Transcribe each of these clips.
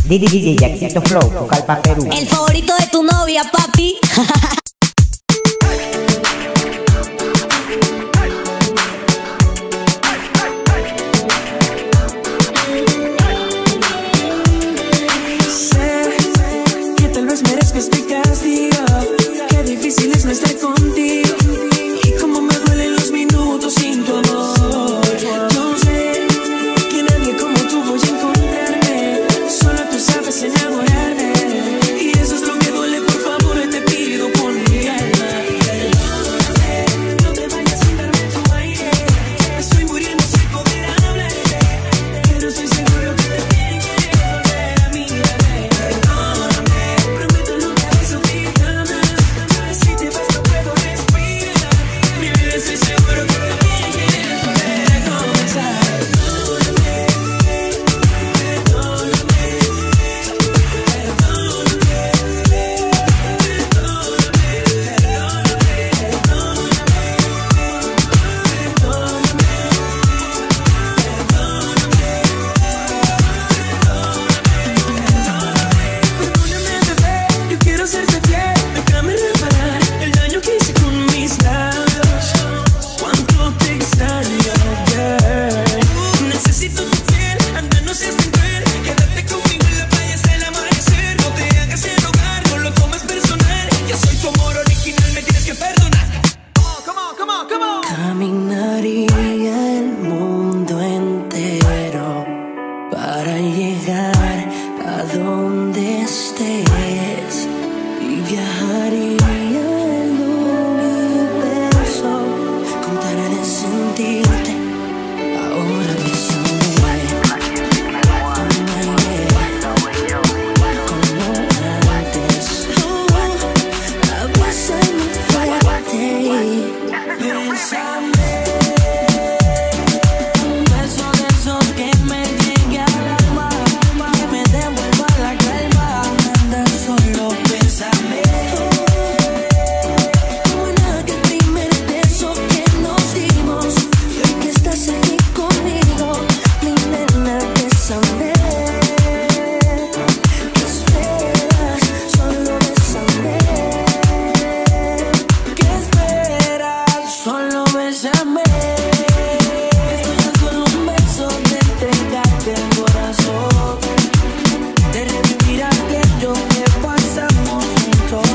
DJ Jackcito Flow, Pucallpa, Perú. El favorito de tu novia, papi. Sé que tal vez merezco este castigo. Qué difícil es no estar contigo. Y cómo me duelen los minutos sin tu amor. Yo sé que nadie como tú voy a encontrarme. Solo tú sabes enamorarme. Y eso es lo que duele, por favor te pido con mi alma. Perdóname, no te vayas sin darme tu aire. Estoy muriendo sin poder hablarte, pero estoy seguro que te tiene que volver a mirarme. Perdóname, prometo no te beso ni jamás. Si te vas no puedo respirar. Mi vida, estoy seguro que te tiene que volver a comenzar. Perdóname, bebé, yo quiero serte fiel. Déjame reparar el daño que hice con mis labios. Cuánto te extraño, yeah. Necesito tu piel, anda, no seas tan cruel. Quédate conmigo en la playa hasta el amanecer. No te hagas enojar, no lo tomes personal. Yo soy tu amor original, me tienes que perdonar. Come on, come on, come on. Caminaría el mundo entero para llegar a donde estés y viajaría el universo con tal de sentirte. Ahora bésame como ayer, como antes. Abrázame fuerte, bésame. Un beso de esos que me llegue al alma, que me devuelva la calma. Anda, solo bésame. Como en aquel primer beso que nos dimos, y hoy que estás aquí conmigo, mi nena, bésame. ¿Qué esperas? Solo bésame. ¿Qué esperas? Solo bésame. Estoy a solo un beso de entregarte el corazón, de revivir aquello que pasamos juntos.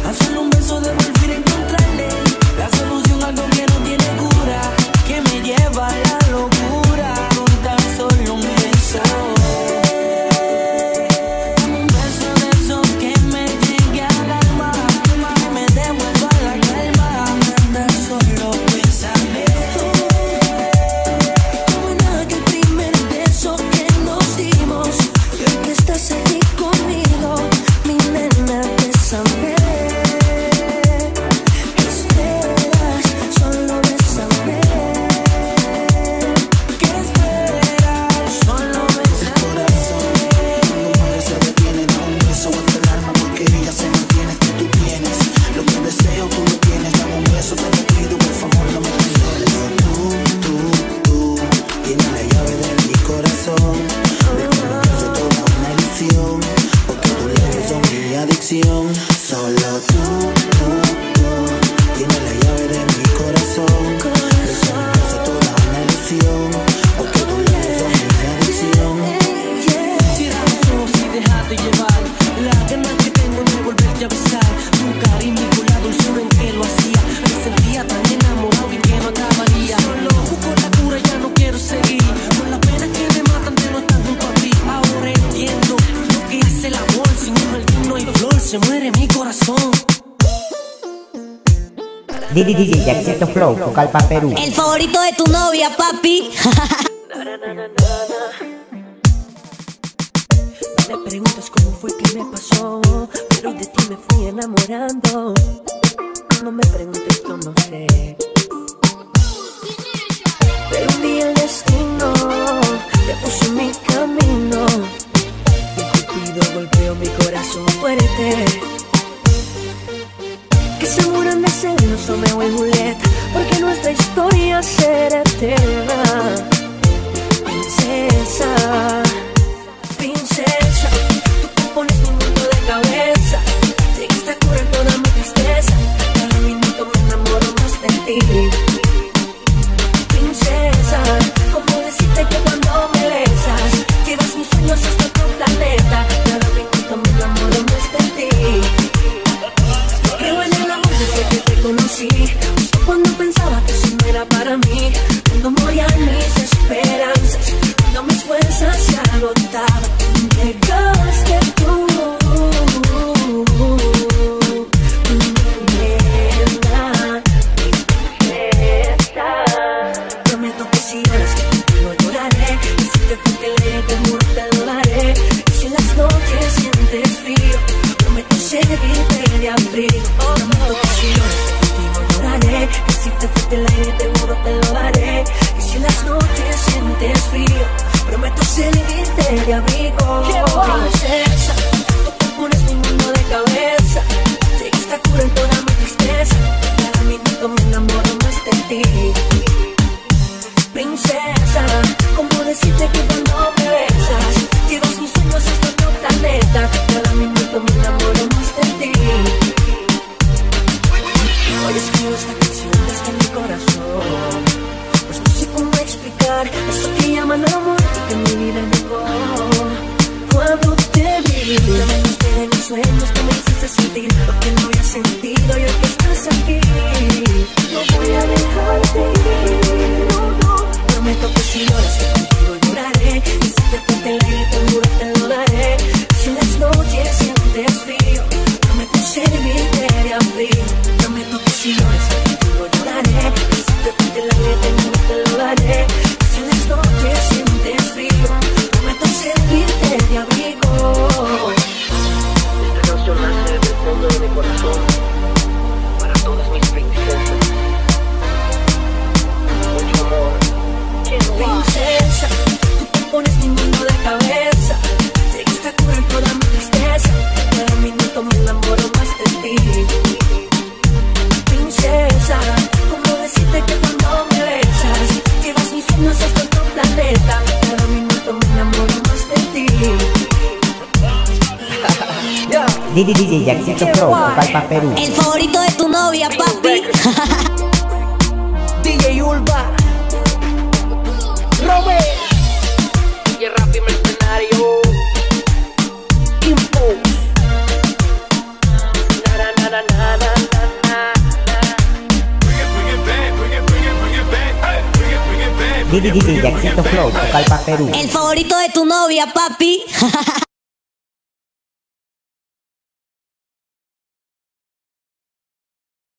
A solo un beso de volver a encontrarle la solución a algo que no tiene cura, que me lleva a la locura con tan solo un beso. Un beso de esos que me llegue al alma, que me devuelva la calma. Anda, solo bésame. Como en aquel primer beso que nos dimos, y hoy que estás aquí conmigo, mi nena, bésame. ¿Qué esperas? Solo bésame. ¿Qué esperas? Solo bésame. Cuando muere se detiene, da un beso hasta el alma, porque ella se mantiene, que tú tienes lo que deseo, tú lo tienes. Dame un beso, te lo pido, por favor no me canceles. Tú tienes la llave de mi corazón, de convertirse toda una ilusión, porque tus labios son mi adicción. Solo tú tienes la llave de mi corazón, de convertirse toda una ilusión, porque tus labios son mi adicción. Cierra los ojos y déjate llevar. Las ganas que tengo de volverte a besar. Tu cariño con la dulzura en que lo hacía. Me sentía tan enamorado y que no acabaría. Solo busco la cura, ya no quiero seguir con las penas que me matan de no estar junto a ti. Ahora entiendo lo que es el amor. Sin un jardín no hay flor, se muere mi corazón. DJ Jackcito Flow, Pucallpa, Perú. El favorito de tu novia, papi. Me preguntas cómo fue que me pasó, pero de ti me fui enamorando. No me preguntes, yo no sé. Pero un día el destino te puso en mi camino, y Cupido golpeó mi corazón fuerte. Que se mueran de celos Romeo y Julieta, porque nuestra historia será eterna. Princesa, princesa. agotaba. Llegaste tú, nena, prometo que si lloras contigo lloraré, y si te fuiste el aire te juro te lo daré. Y si en las noches sientes frío, prometo servirte de abrigo. Prometo que si lloras contigo lloraré, y si te fuiste el aire te juro te lo daré. Y si en las noches sientes frío, prometo servirte de abrigo. Princesa, tú te pones mi mundo de cabeza, llegaste a curar toda mi tristeza, cada minuto me enamoro más de ti. Princesa, ¿cómo decirte que cuando me besas llevas mis sueños hasta otro planeta? Cada minuto me enamoro más de ti. Hoy escribo esta canción desde mi corazón, pues no sé cómo explicar eso que llaman amor que en mi vida llegó. Cuando te vi, te veniste de mis sueños, tú me hiciste sentir lo que no había sentido. Y hoy que estás aquí, no voy a dejarte ir, no. Prometo que si lloras que contigo lloraré, y si te falta el aire te juro te lo daré. Si en las noches sientes frío, prometo servirte de abrigo. Prometo que si lloras que contigo lloraré, y si te falta el aire te juro te lo daré. Si en las noches sientes frío, prometo servirte de abrigo. Esta canción nace del fondo de mi corazón, para todas mis princesas. Mucho amor. Princesa, tú te pones mi mundo de cabeza, llegaste a curar toda mi tristeza, cada minuto me enamoro más de ti. Princesa, ¿cómo decirte que cuando me besas llevas mis sueños hasta otro planeta? Cada minuto me enamoro más de ti. DJ Jacksito Flow, Pucallpa, Perú. El favorito de tu novia, papi. DJ Ulva, Robert y el rap y mercenario Impulse. Nada, nada, nada, nada. DJ Jacksito Flow, Pucallpa, Perú. El favorito de tu novia, papi.